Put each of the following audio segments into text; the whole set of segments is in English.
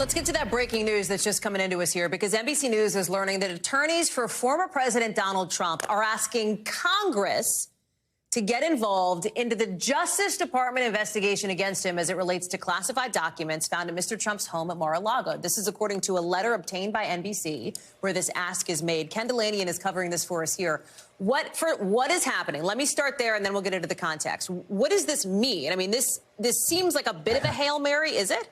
Let's get to that breaking news that's just coming into us here, because NBC News is learning that attorneys for former President Donald Trump are asking Congress to get involved into the Justice Department investigation against him as it relates to classified documents found in Mr. Trump's home at Mar-a-Lago. This is according to a letter obtained by NBC where this ask is made. Ken Dilanian is covering this for us here. What is happening? Let me start there, and then we'll get into the context. What does this mean? I mean, this seems like a bit of a Hail Mary, is it?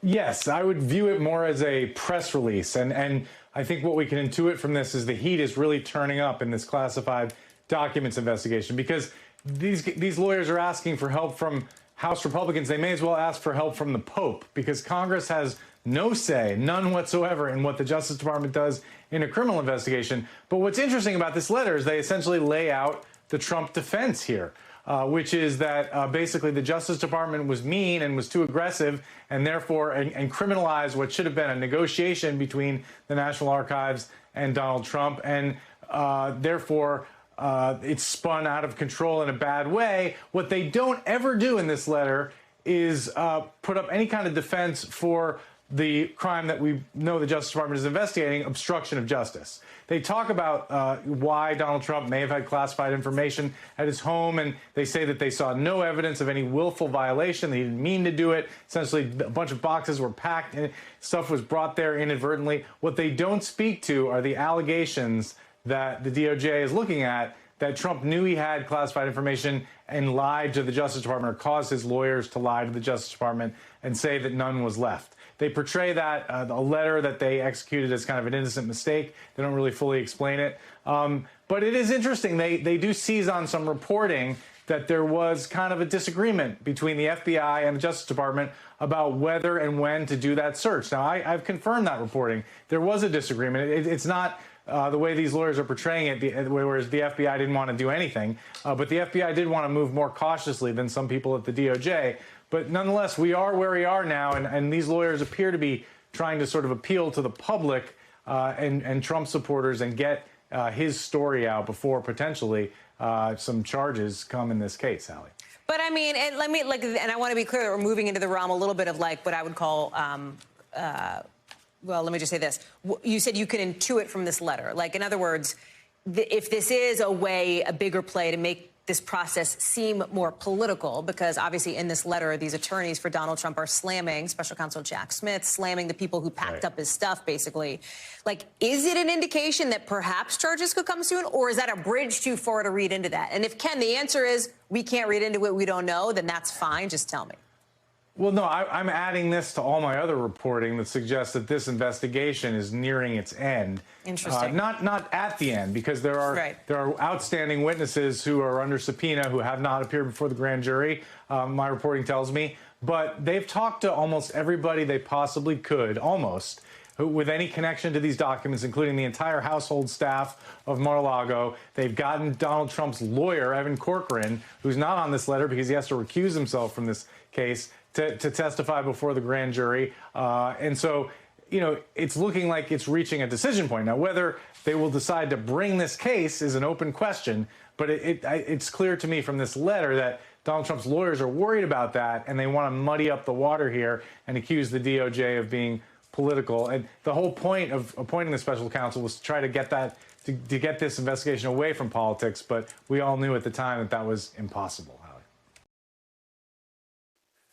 Yes, I would view it more as a press release. And I think what we can intuit from this is the heat is really turning up in this classified documents investigation, because these lawyers are asking for help from House Republicans. They may as well ask for help from the Pope, because Congress has no say, none whatsoever, in what the Justice Department does in a criminal investigation. But what's interesting about this letter is they essentially lay out the Trump defense here. Which is that basically the Justice Department was mean and was too aggressive, and therefore and criminalized what should have been a negotiation between the National Archives and Donald Trump, and therefore it's spun out of control in a bad way. What they don't ever do in this letter is put up any kind of defense for the crime that we know the Justice Department is investigating, obstruction of justice. They talk about why Donald Trump may have had classified information at his home, and they say that they saw no evidence of any willful violation, that he didn't mean to do it. Essentially, a bunch of boxes were packed and stuff was brought there inadvertently. What they don't speak to are the allegations that the DOJ is looking at, that Trump knew he had classified information and lied to the Justice Department, or caused his lawyers to lie to the Justice Department and say that none was left. They portray that a letter that they executed as kind of an innocent mistake. They don't really fully explain it. But it is interesting. They do seize on some reporting that there was kind of a disagreement between the FBI and the Justice Department about whether and when to do that search. Now, I've confirmed that reporting. There was a disagreement. It's not the way these lawyers are portraying it, whereas the FBI didn't want to do anything. But the FBI did want to move more cautiously than some people at the DOJ. But nonetheless, we are where we are now, and these lawyers appear to be trying to sort of appeal to the public and Trump supporters and get his story out before potentially some charges come in this case, Hallie. But I mean, and I want to be clear that we're moving into the realm a little bit of like what I would call, well, let me just say this. You said you can intuit from this letter. Like, in other words, if this is a bigger play to make this process seem more political, because obviously in this letter, these attorneys for Donald Trump are slamming Special Counsel Jack Smith, slamming the people who packed up his stuff, basically. Like, is it an indication that perhaps charges could come soon, or is that a bridge too far to read into that? And if, Ken, the answer is we can't read into it, we don't know, then that's fine. Just tell me. Well, no, I'm adding this to all my other reporting that suggests that this investigation is nearing its end. Interesting. Not at the end, because there are outstanding witnesses who are under subpoena who have not appeared before the grand jury, my reporting tells me. But they've talked to almost everybody they possibly could, almost, with any connection to these documents, including the entire household staff of Mar-a-Lago. They've gotten Donald Trump's lawyer, Evan Corcoran, who's not on this letter because he has to recuse himself from this case, to testify before the grand jury. And so, you know, it's looking like it's reaching a decision point. Now, whether they will decide to bring this case is an open question, but it's clear to me from this letter that Donald Trump's lawyers are worried about that, and they want to muddy up the water here and accuse the DOJ of being political. And the whole point of appointing the special counsel was to try to get that, to get this investigation away from politics, but we all knew at the time that that was impossible.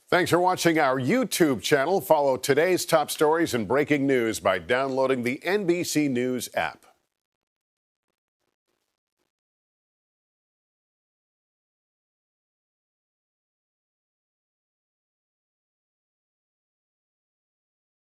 Thanks for watching our YouTube channel. Follow today's top stories and breaking news by downloading the NBC News app.